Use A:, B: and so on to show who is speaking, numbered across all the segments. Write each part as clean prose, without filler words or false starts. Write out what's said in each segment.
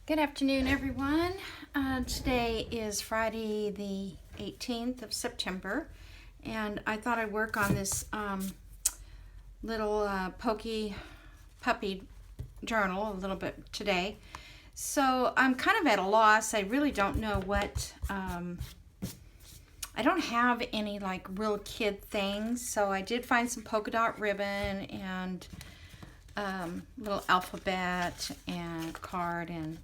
A: Good afternoon, everyone. Today is Friday the 18th of September, and I thought I'd work on this little Poky Puppy journal a little bit today. So I'm kind of at a loss. I really don't know what, I don't have any like real kid things, so I did find some polka dot ribbon and little alphabet and card and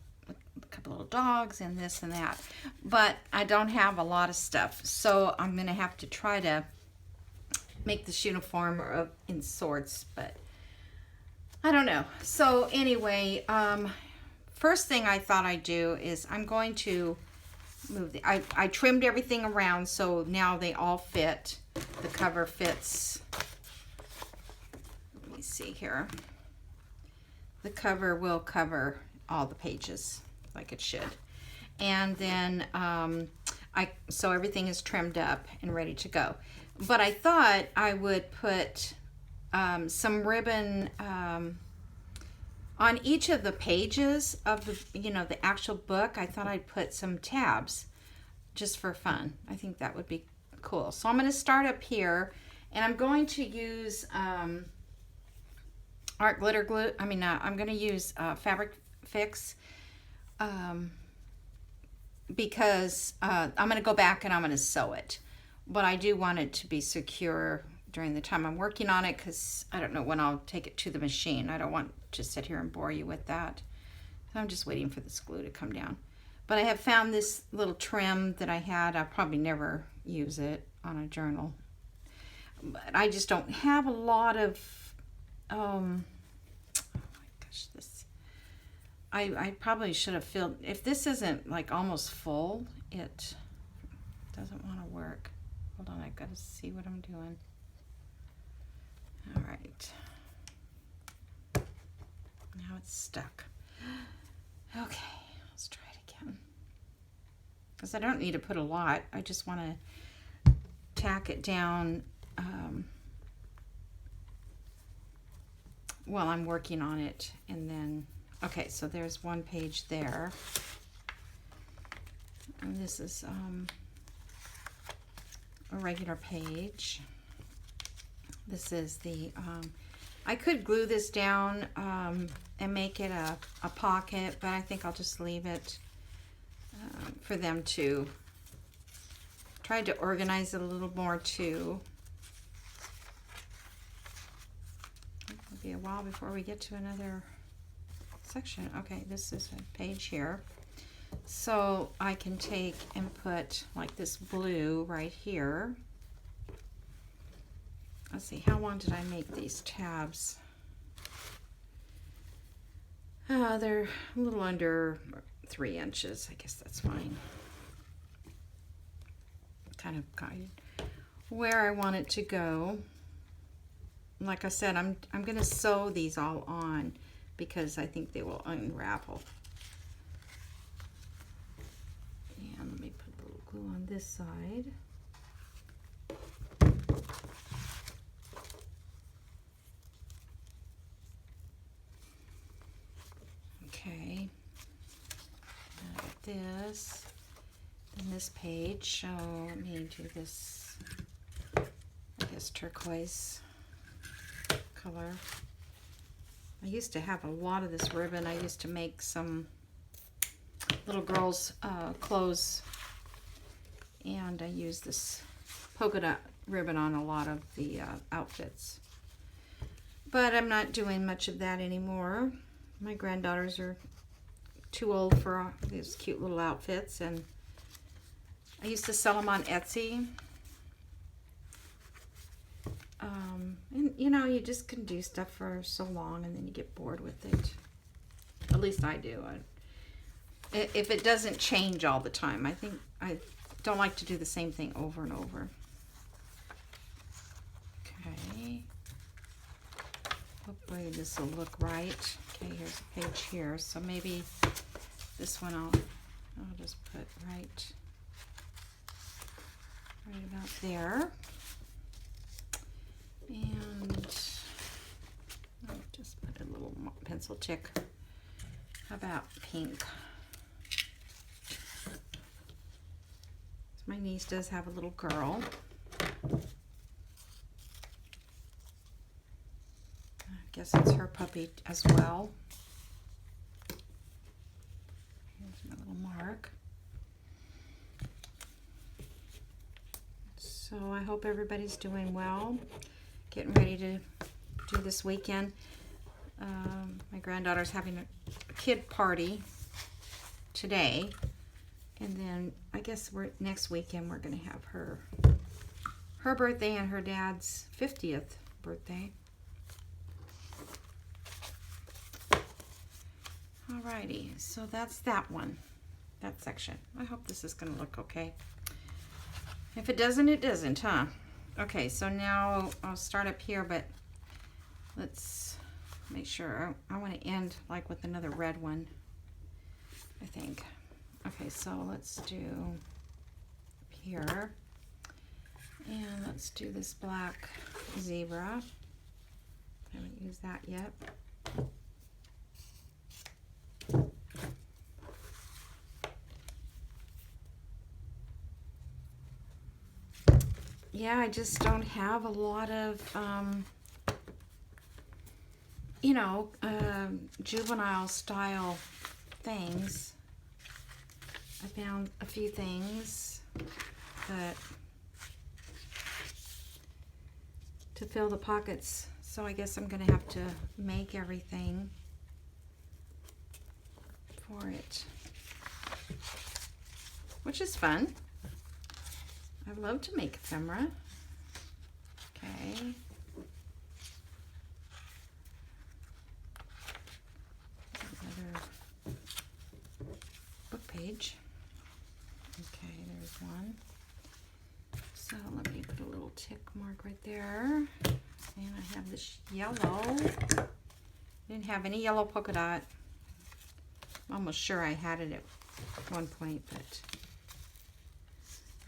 A: a couple little dogs and this and that, but I don't have a lot of stuff, so I'm gonna have to try to make this uniform in sorts, but I don't know. So anyway, first thing I thought I'd do is I'm going to move I trimmed everything around, so now they all fit. The cover fits. Let me see here. The cover will cover all the pages like it should. And then so everything is trimmed up and ready to go. But I thought I would put some ribbon on each of the pages of the actual book. I thought I'd put some tabs just for fun. I think that would be cool. So I'm going to start up here, and I'm going to use art glitter glue. I'm going to use Fabric Fix because I'm going to go back and I'm going to sew it. But I do want it to be secure during the time I'm working on it, because I don't know when I'll take it to the machine. I don't want to sit here and bore you with that. So I'm just waiting for this glue to come down. But I have found this little trim that I had. I'll probably never use it on a journal. But I just don't have a lot of, oh my gosh, this. I probably should have filled, if this isn't like almost full, it doesn't want to work. Hold on, I've got to see what I'm doing. All right. Now it's stuck. Okay, let's try it again. Because I don't need to put a lot. I just want to tack it down while I'm working on it. And then, okay, so there's one page there. And this is a regular page. This is the, I could glue this down and make it a pocket, but I think I'll just leave it for them to try to organize it a little more too. It'll be a while before we get to another section. Okay, this is a page here. So I can take and put like this blue right here. Let's see, how long did I make these tabs? They're a little under 3 inches. I guess that's fine. Kind of guide where I want it to go. Like I said, I'm going to sew these all on because I think they will unravel. And let me put a little glue on this side. Okay, I got this and this page. So let me do this, I guess, turquoise color. I used to have a lot of this ribbon. I used to make some little girls' clothes, and I used this polka dot ribbon on a lot of the outfits. But I'm not doing much of that anymore. My granddaughters are too old for these cute little outfits, and I used to sell them on Etsy. And you know, you just can do stuff for so long and then you get bored with it. At least I do. If it doesn't change all the time, I think I don't like to do the same thing over and over. Okay. Hopefully this will look right. Okay, here's a page here. So maybe this one I'll just put right about there. And I'll just put a little pencil tick. How about pink? My niece does have a little girl. I guess it's her puppy as well. Here's my little mark. So I hope everybody's doing well. Getting ready to do this weekend. My granddaughter's having a kid party today. And then I guess next weekend we're going to have her birthday and her dad's 50th birthday. Alrighty, so that's that one, that section. I hope this is going to look okay. If it doesn't, it doesn't, huh? Okay, so now I'll start up here, but let's make sure. I want to end like with another red one, I think. Okay, so let's do here. And let's do this black zebra. I haven't used that yet. Yeah, I just don't have a lot of, you know, juvenile style things. I found a few things that to fill the pockets, so I guess I'm going to have to make everything for it, which is fun. I love to make ephemera. Okay. Another book page. Okay, there's one. So let me put a little tick mark right there. And I have this yellow. Didn't have any yellow polka dot. I'm almost sure I had it at one point, but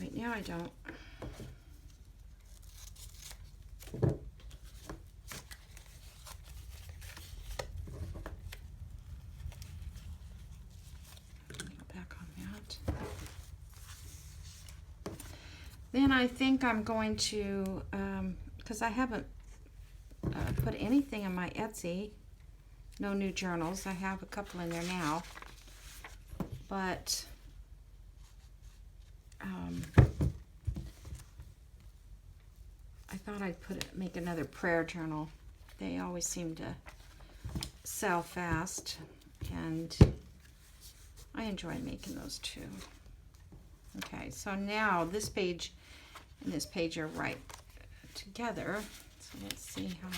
A: right now I don't. Go back on that. Then I think I'm going to, because I haven't put anything in my Etsy, no new journals. I have a couple in there now, but I thought I'd make another prayer journal. They always seem to sell fast, and I enjoy making those too. Okay, so now this page and this page are right together. So let's see how.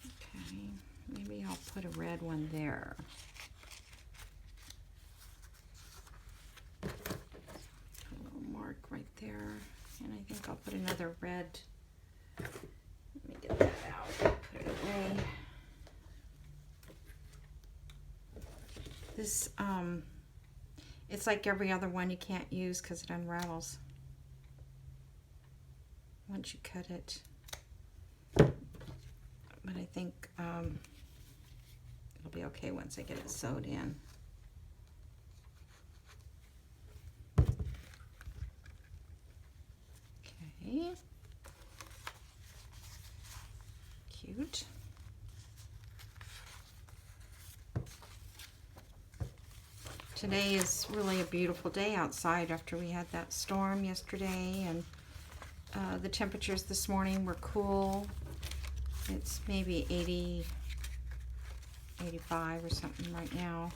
A: Okay, maybe I'll put a red one there. Right there, and I think I'll put another red. Let me get that out, put it away. This, it's like every other one you can't use because it unravels once you cut it. But I think it'll be okay once I get it sewed in. Cute. Today is really a beautiful day outside after we had that storm yesterday, and the temperatures this morning were cool. It's maybe 80, 85 or something right now,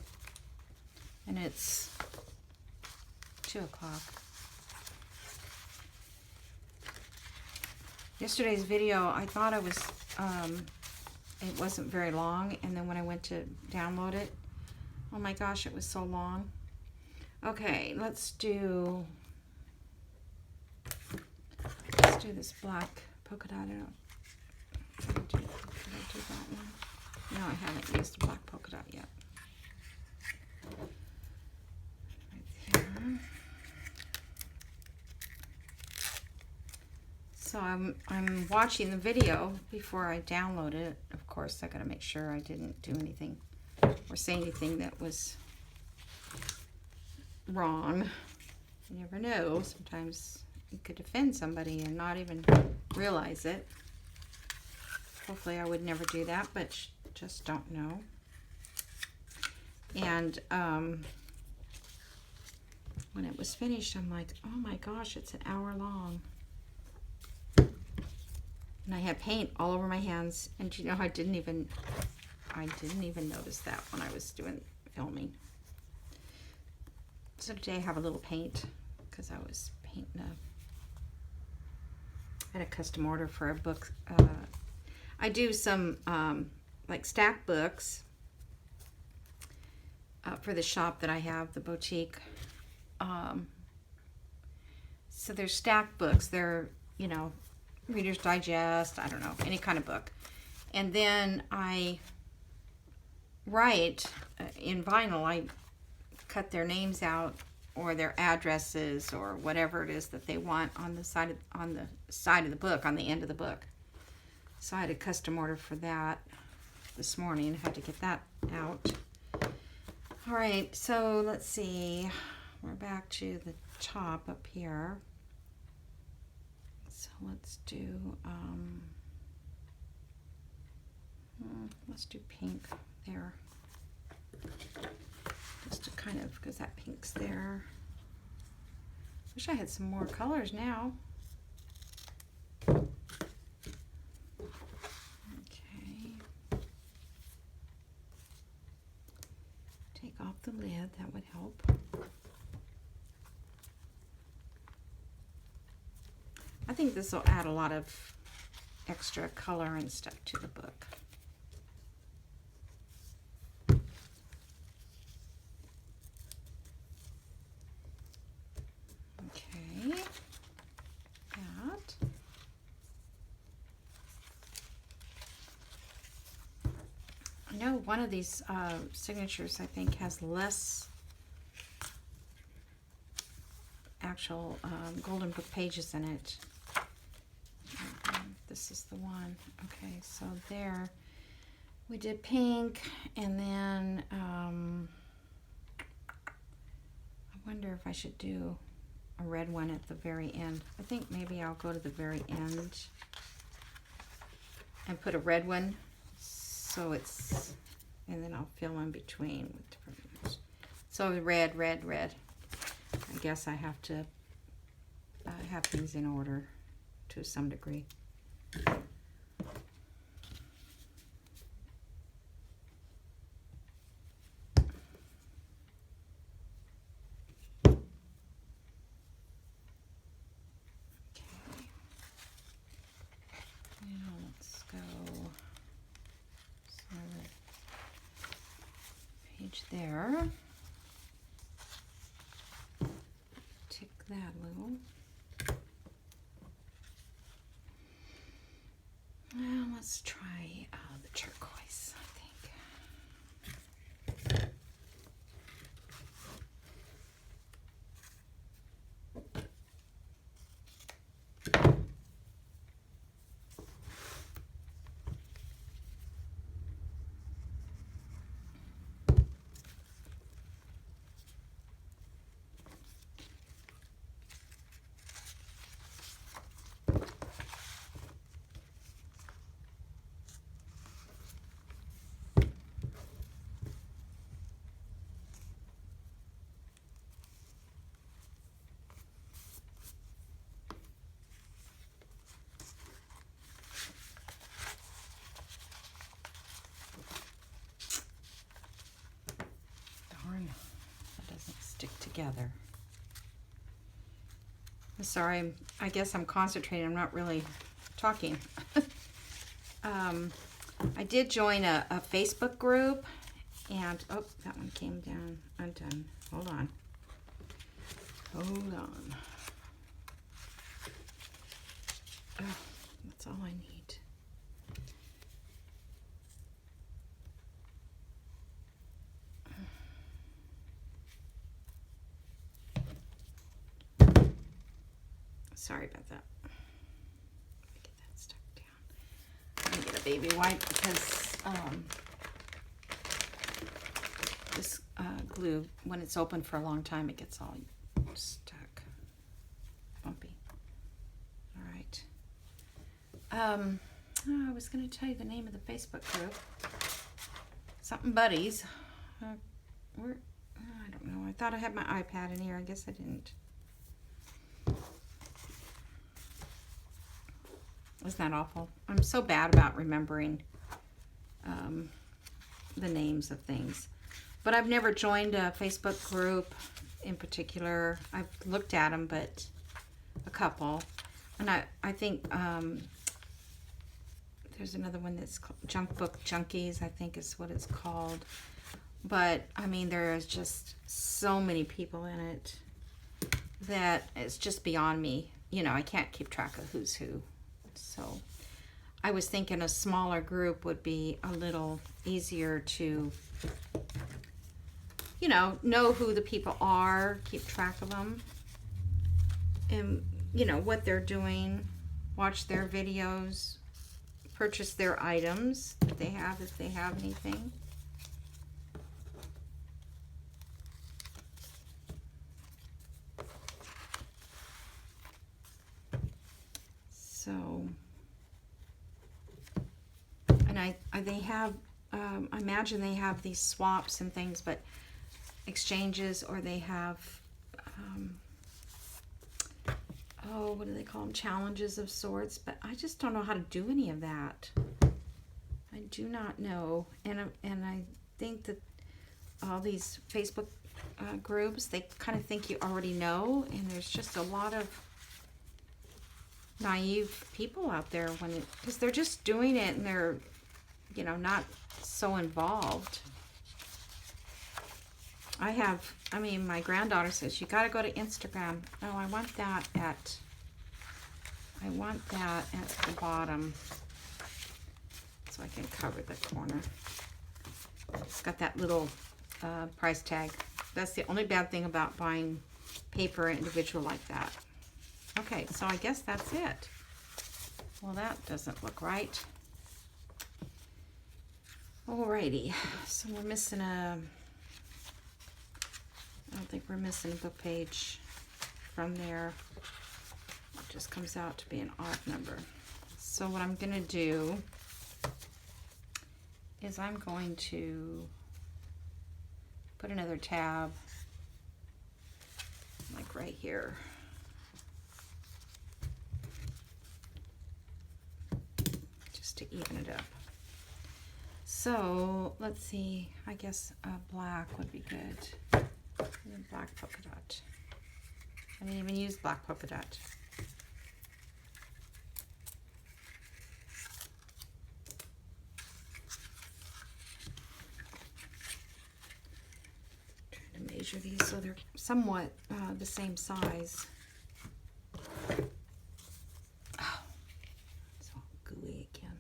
A: and it's 2 o'clock. Yesterday's video, I thought it wasn't very long, and then when I went to download it, oh my gosh, it was so long. Okay, let's do this black polka dot. Did I do that one? No, I haven't used the black polka dot yet. Right there. So I'm watching the video before I download it. Of course, I gotta make sure I didn't do anything or say anything that was wrong. You never know. Sometimes you could offend somebody and not even realize it. Hopefully I would never do that, but just don't know. And when it was finished, I'm like, oh my gosh, it's an hour long. And I had paint all over my hands, and you know, I didn't even notice that when I was doing filming. So today I have a little paint because I was painting I had a custom order for a book. I do some like stack books for the shop that I have, the boutique. So they're stack books. They're, you know, Reader's Digest, I don't know, any kind of book. And then I write in vinyl. I cut their names out or their addresses or whatever it is that they want on the side of the book, on the end of the book. So I had a custom order for that this morning. I had to get that out. All right, so let's see. We're back to the top up here. So let's do pink there. Just to kind of, because that pink's there. Wish I had some more colors now. Okay. Take off the lid, that would help. I think this will add a lot of extra color and stuff to the book. Okay, that. I know one of these signatures, I think, has less actual golden book pages in it. This is the one. Okay, so there we did pink, and then I wonder if I should do a red one at the very end. I think maybe I'll go to the very end and put a red one, so it's, and then I'll fill in between with different ones. So red, red, red. I guess I have to have things in order to some degree. There. Tick that little. Well, let's try the turquoise, I think. Together. Sorry, I guess I'm concentrating. I'm not really talking. I did join a Facebook group, and oh, that one came down undone. Hold on. Hold on. Oh, that's all I need. Sorry about that. Let me get that stuck down. I'm gonna get a baby wipe because this glue, when it's open for a long time, it gets all stuck. Bumpy. All right. Oh, I was going to tell you the name of the Facebook group. Something Buddies. I don't know. I thought I had my iPad in here. I guess I didn't. Isn't that awful? I'm so bad about remembering the names of things. But I've never joined a Facebook group in particular. I've looked at them, but a couple. And I think there's another one that's called Junk Book Junkies, I think is what it's called. But, I mean, there is just so many people in it that it's just beyond me. You know, I can't keep track of who's who. So I was thinking a smaller group would be a little easier to, you know who the people are, keep track of them, and, you know, what they're doing, watch their videos, purchase their items that they have, if they have anything. So, and they have, I imagine they have these swaps and things, but exchanges, or they have, oh, what do they call them? Challenges of sorts, but I just don't know how to do any of that. I do not know, and I think that all these Facebook groups, they kind of think you already know, and there's just a lot of naive people out there because they're just doing it and they're, you know, not so involved. I mean, my granddaughter says, you got to go to Instagram. Oh, I want that at the bottom so I can cover the corner. It's got that little price tag. That's the only bad thing about buying paper individual like that. Okay, so I guess that's it. Well, that doesn't look right. Alrighty, so we're missing I don't think we're missing a book page from there. It just comes out to be an odd number. So what I'm going to do is I'm going to put another tab, like right here. Just to even it up. So let's see, I guess black would be good. And black polka dot. I didn't even use black polka dot. Trying to measure these so they're somewhat the same size. Oh, it's all gooey again.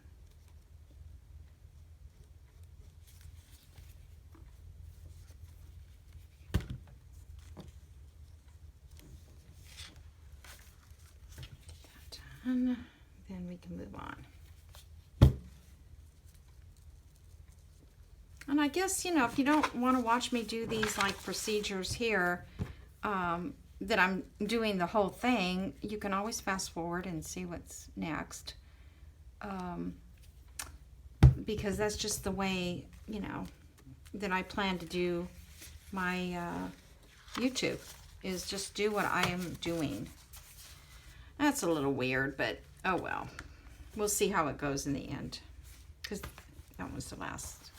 A: And then we can move on. And I guess, you know, if you don't want to watch me do these like procedures here, that I'm doing the whole thing, you can always fast forward and see what's next. Because that's just the way, you know, that I plan to do my YouTube, is just do what I am doing. That's a little weird, but oh well. We'll see how it goes in the end, because that was the last.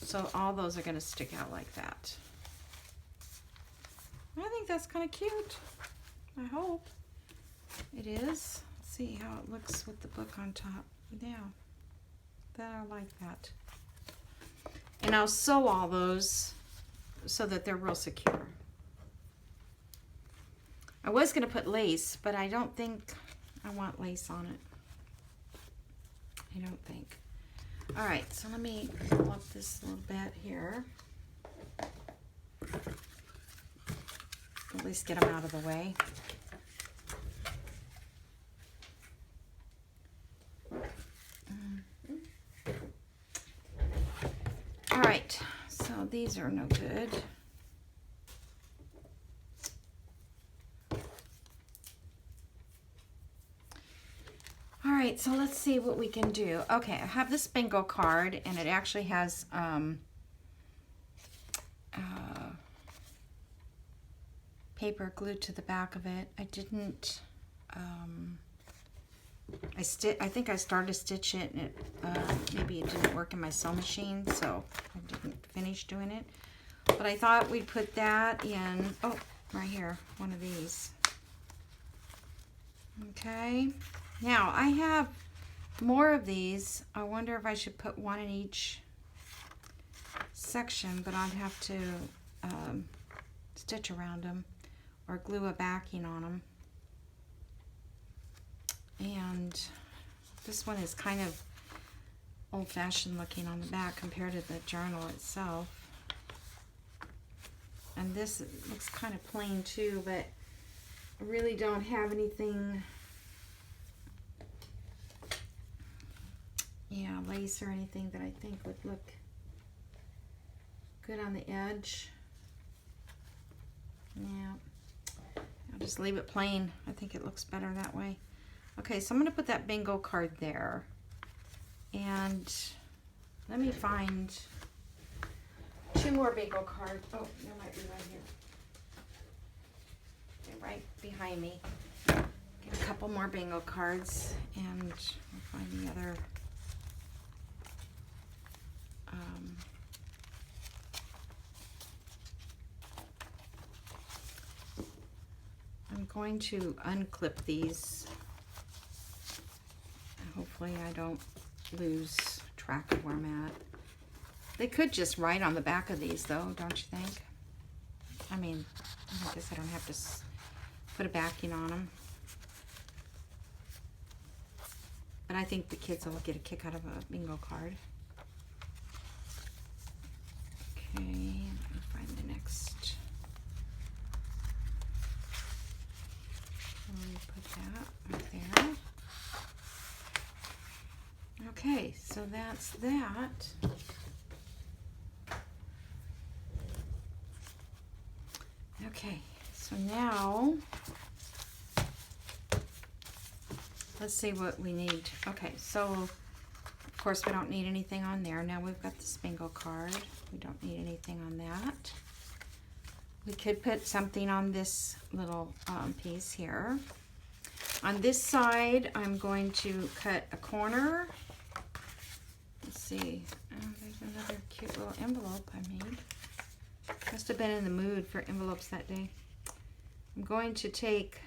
A: So all those are going to stick out like that. I think that's kind of cute. I hope it is. Let's see how it looks with the book on top. Yeah, I like that. And I'll sew all those so that they're real secure. I was going to put lace, but I don't think I want lace on it. I don't think. All right, so let me pull up this little bit here. At least get them out of the way. All right, so these are no good. All right, so let's see what we can do. Okay, I have this bingo card, and it actually has paper glued to the back of it. I didn't, I think I started to stitch it, and it, maybe it didn't work in my sew machine, so I didn't finish doing it. But I thought we'd put that in, oh, right here, one of these. Okay, now I have more of these. I wonder if I should put one in each section, but I'd have to stitch around them or glue a backing on them. And this one is kind of old-fashioned looking on the back compared to the journal itself. And this looks kind of plain too, but I really don't have anything, yeah, lace or anything that I think would look good on the edge. Yeah, I'll just leave it plain. I think it looks better that way. Okay, so I'm going to put that bingo card there. And let me find 2 more bingo cards. Oh, there might be right here. They're right behind me. Get a couple more bingo cards, and we'll find the other. I'm going to unclip these. Hopefully I don't lose track of where I'm at. They could just write on the back of these though, don't you think? I mean, I guess I don't have to put a backing on them. But I think the kids will get a kick out of a bingo card. Okay, let me find the next. Let me put that right there. Okay, so that's that. Okay, so now let's see what we need. Okay, so of course we don't need anything on there. Now we've got this bingo card. We don't need anything on that. We could put something on this little piece here. On this side, I'm going to cut a corner. Let's see. Oh, there's another cute little envelope I made. Must have been in the mood for envelopes that day. I'm going to take,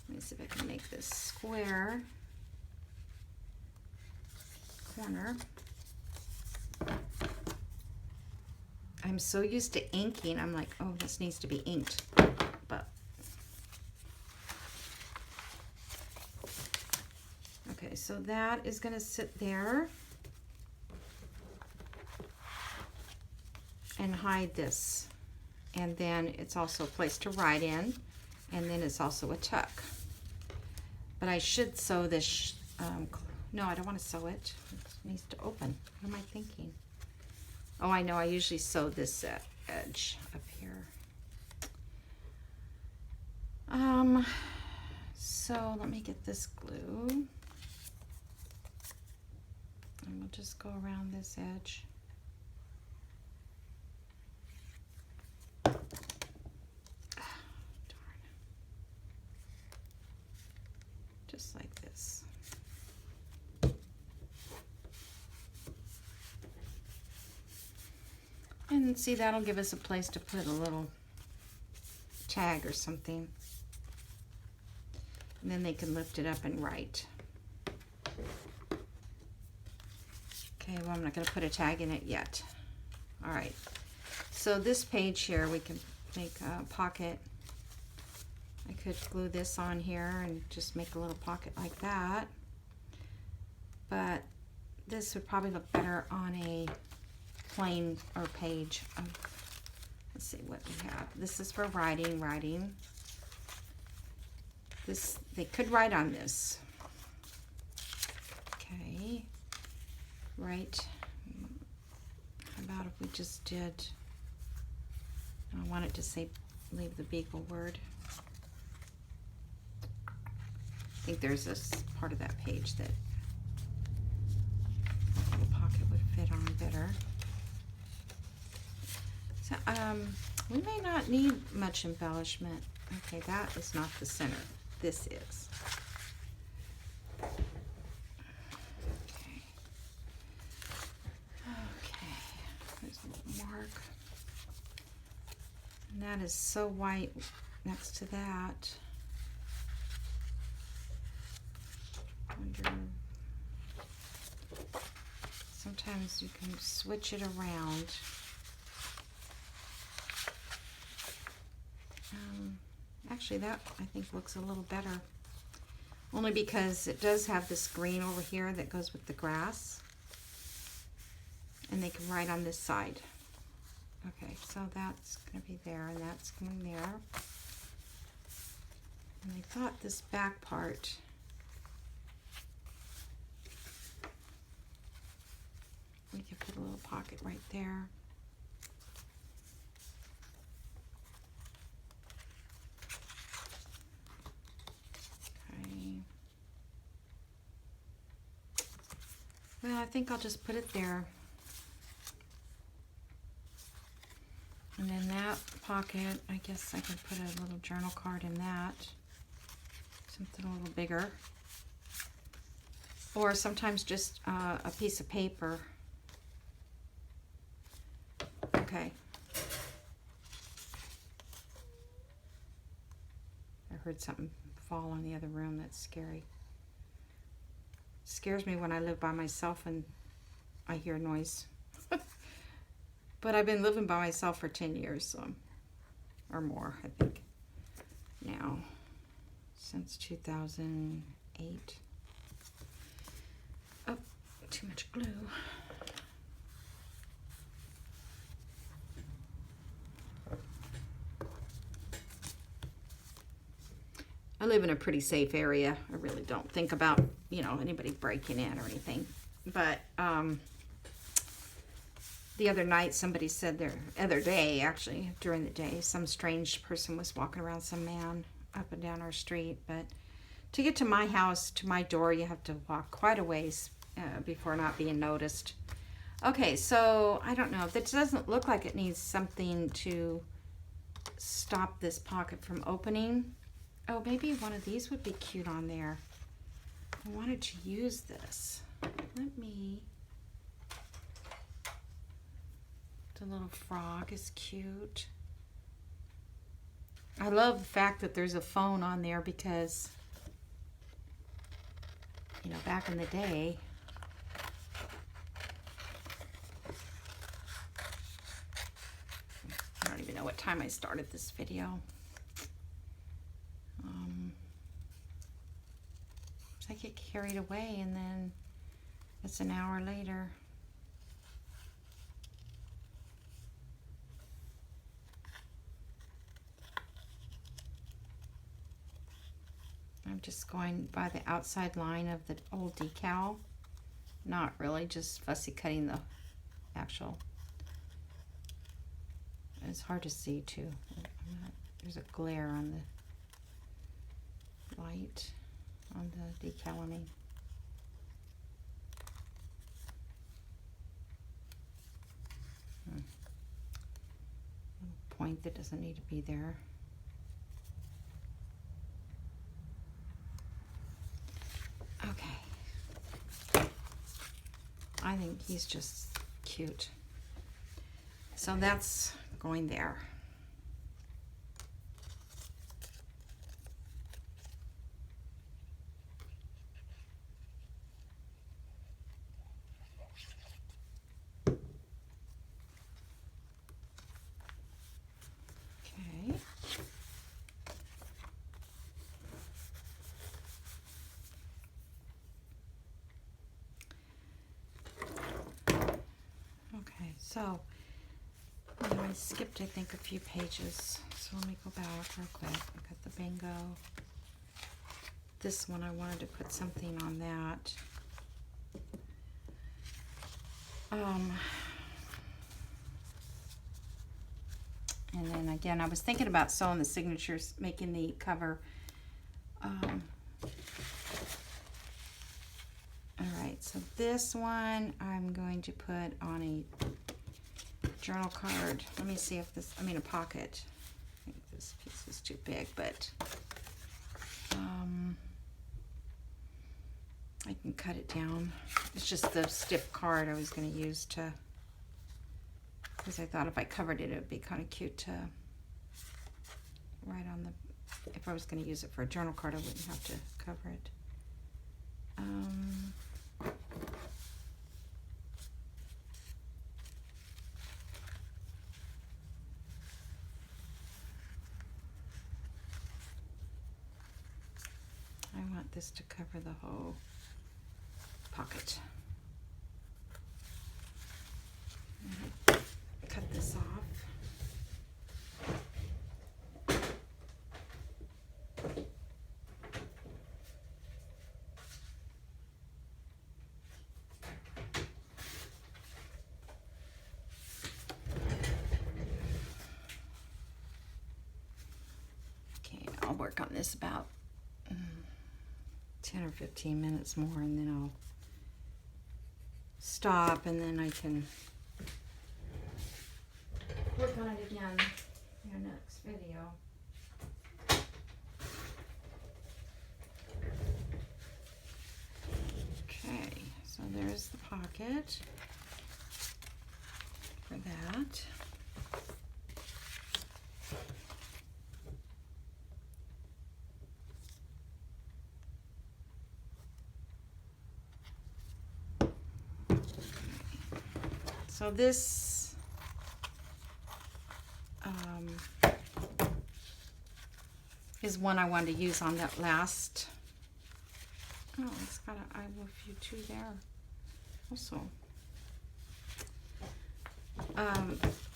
A: let me see if I can make this square corner. I'm so used to inking, I'm like, oh, this needs to be inked. But okay, so that is going to sit there and hide this. And then it's also a place to write in, and then it's also a tuck. But I should sew this, no, I don't want to sew it. It needs to open. What am I thinking? Oh, I know, I usually sew this edge up here. So let me get this glue. And we'll just go around this edge. Darn. Just like this. And see, that'll give us a place to put a little tag or something. And then they can lift it up and write. Okay, well, I'm not going to put a tag in it yet. All right. So this page here, we can make a pocket. I could glue this on here and just make a little pocket like that. But this would probably look better on a plain or page of, let's see what we have. This is for writing. This, they could write on this. Okay, right. about if we just did, I want it to say, leave the beagle word. I think there's this part of that page that a little pocket would fit on better. So, we may not need much embellishment. Okay, that is not the center. This is. Okay. Okay. There's a little mark. And that is so white next to that. Wonder. Sometimes you can switch it around. Actually, that I think looks a little better. Only because it does have this green over here that goes with the grass. And they can write on this side. Okay, so that's going to be there and that's going there. And I thought this back part, we could put a little pocket right there. Okay. Well, I think I'll just put it there. And then that pocket, I guess I could put a little journal card in that. Something a little bigger. Or sometimes just a piece of paper. Okay. I heard something fall in the other room. That's scary. It scares me when I live by myself and I hear noise. But I've been living by myself for 10 years, so, or more, I think, now, since 2008. Oh, too much glue. I live in a pretty safe area. I really don't think about, you know, anybody breaking in or anything. But, the other night, somebody said other day, actually, during the day, some strange person was walking around, some man up and down our street. But to get to my house, to my door, you have to walk quite a ways before not being noticed. Okay, so I don't know. That doesn't look like it needs something to stop this pocket from opening. Oh, maybe one of these would be cute on there. I wanted to use this. Let me... The little frog is cute. I love the fact that there's a phone on there because, you know, back in the day, I don't even know what time I started this video. I get carried away and then it's an hour later. I'm just going by the outside line of the old decal. Not really, just fussy cutting the actual. It's hard to see too. There's a glare on the light on the decaling. Point that doesn't need to be there. Okay. I think he's just cute. So that's going there. Okay. Okay, so I skipped, I think, a few pages. So let me go back real quick. I got the bingo. This one, I wanted to put something on that. And then again, I was thinking about sewing the signatures, making the cover. All right, so this one I'm going to put on a journal card. Let me see if this, I mean a pocket. I think this piece is too big, but I can cut it down. It's just the stiff card I was going to use to, because I thought if I covered it, it would be kind of cute to write on the, if I was going to use it for a journal card, I wouldn't have to cover it. I want this to cover the whole pocket. Cut this off. Okay, I'll work on this about 10 or 15 minutes more, and then I'll stop, and then I can work on it again in our next video. Okay, so there's the pocket for that. So this is one I wanted to use on that last. Oh, it's got a I love you too there. Also,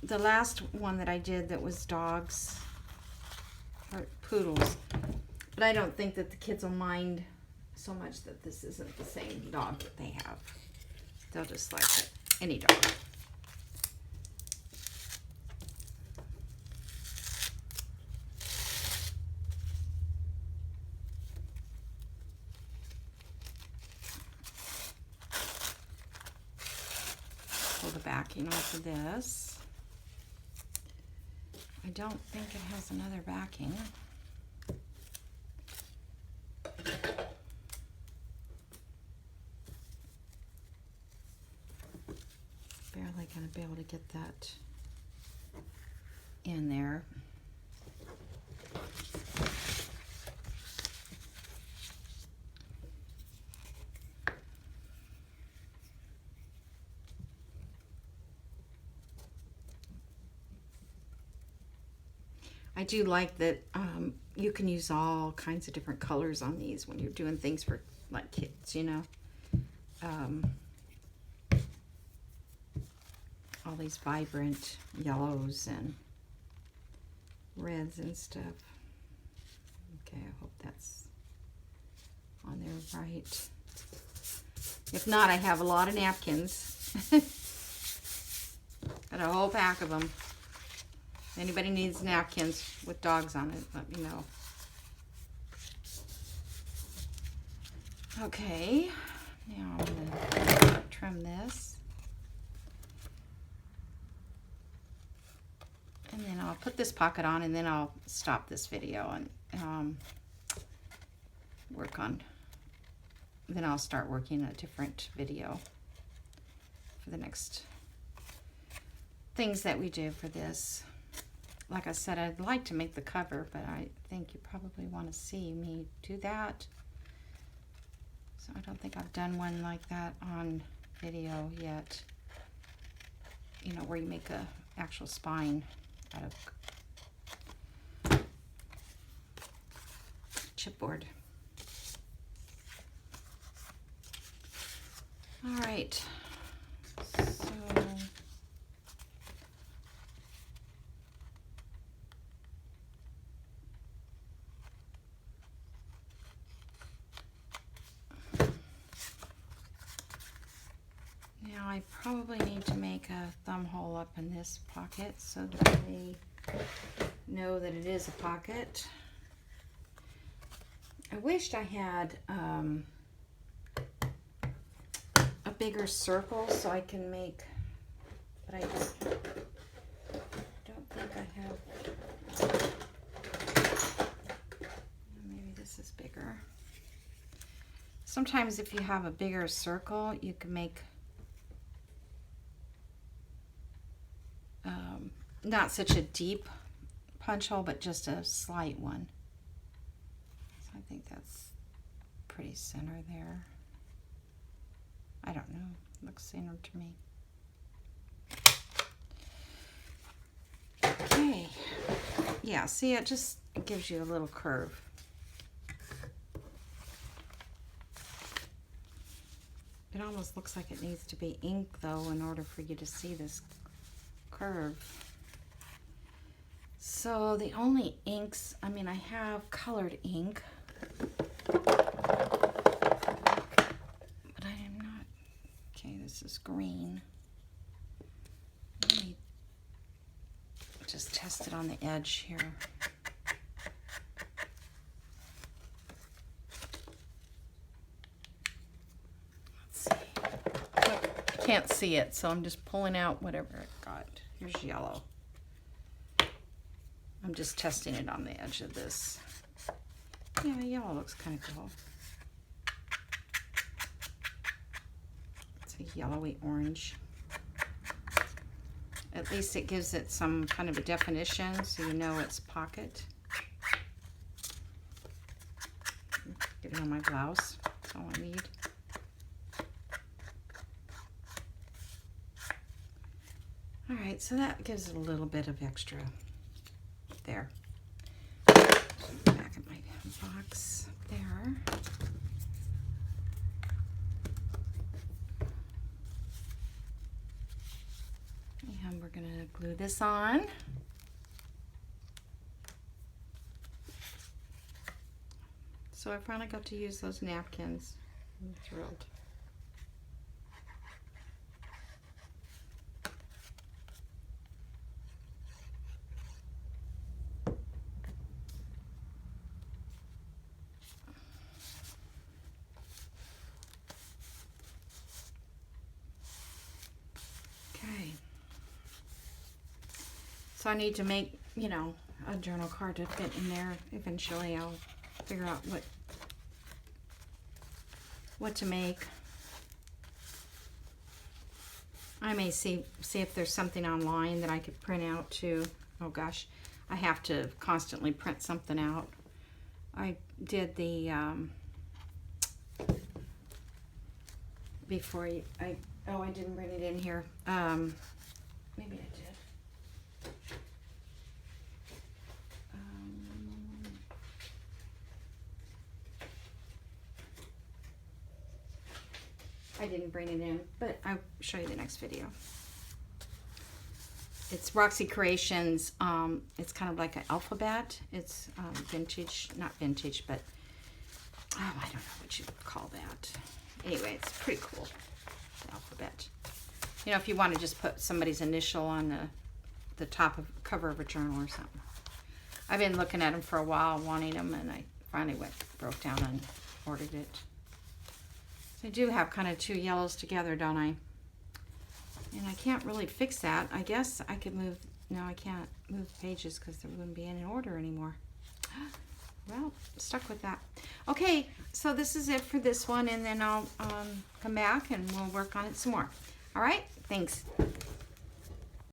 A: the last one that I did that was dogs or poodles, but I don't think that the kids will mind so much that this isn't the same dog that they have. They'll just like it. Any dog. Pull the backing off of this. I don't think it has another backing. Barely going to be able to get that in there. I do like that you can use all kinds of different colors on these when you're doing things for like kids, you know. All these vibrant yellows and reds and stuff. Okay, I hope that's on there right. If not, I have a lot of napkins. Got a whole pack of them. If anybody needs napkins with dogs on it, let me know. Okay, now I'm gonna trim this. And then I'll put this pocket on, and then I'll stop this video and work on, then I'll start working a different video for the next things that we do for this. Like I said, I'd like to make the cover, but I think you probably want to see me do that. So I don't think I've done one like that on video yet. You know, where you make a actual spine out of chipboard. All right, so now I probably need to make a thumb hole up in this pocket so that they know that it is a pocket. I wished I had a bigger circle so I can make, but I just don't think I have. Maybe this is bigger. Sometimes if you have a bigger circle, you can make not such a deep punch hole, but just a slight one. So I think that's pretty center there. I don't know. Looks center to me. Okay. Yeah, see, it just gives you a little curve. It almost looks like it needs to be ink, though, in order for you to see this curve. So the only inks, I mean, I have colored ink, but I am not, okay, this is green. Let me just test it on the edge here. Let's see. Look, I can't see it, so I'm just pulling out whatever it got. Here's yellow. I'm just testing it on the edge of this. Yeah, yellow looks kind of cool. It's a yellowy orange. At least it gives it some kind of a definition so you know it's pocket. Get it on my blouse. That's all I need. All right, so that gives it a little bit of extra there. Back in my box there. And we're gonna glue this on. So I finally got to use those napkins. I'm thrilled. So I need to make, you know, a journal card to fit in there. Eventually I'll figure out what to make. I may see if there's something online that I could print out too. Oh gosh, I have to constantly print something out. I did the, before I didn't bring it in here. Maybe I did. I didn't bring it in, but I'll show you the next video. It's Roxy Creations. It's kind of like an alphabet. It's vintage, not vintage, but I don't know what you would call that. Anyway, it's pretty cool, the alphabet. You know, if you want to just put somebody's initial on the top of cover of a journal or something. I've been looking at them for a while, wanting them, and I finally broke down and ordered it. So I do have kind of two yellows together, don't I? And I can't really fix that. I guess I could move, no, I can't move pages because they wouldn't be in order anymore. Well, stuck with that. Okay, so this is it for this one, and then I'll come back and we'll work on it some more. All right, thanks.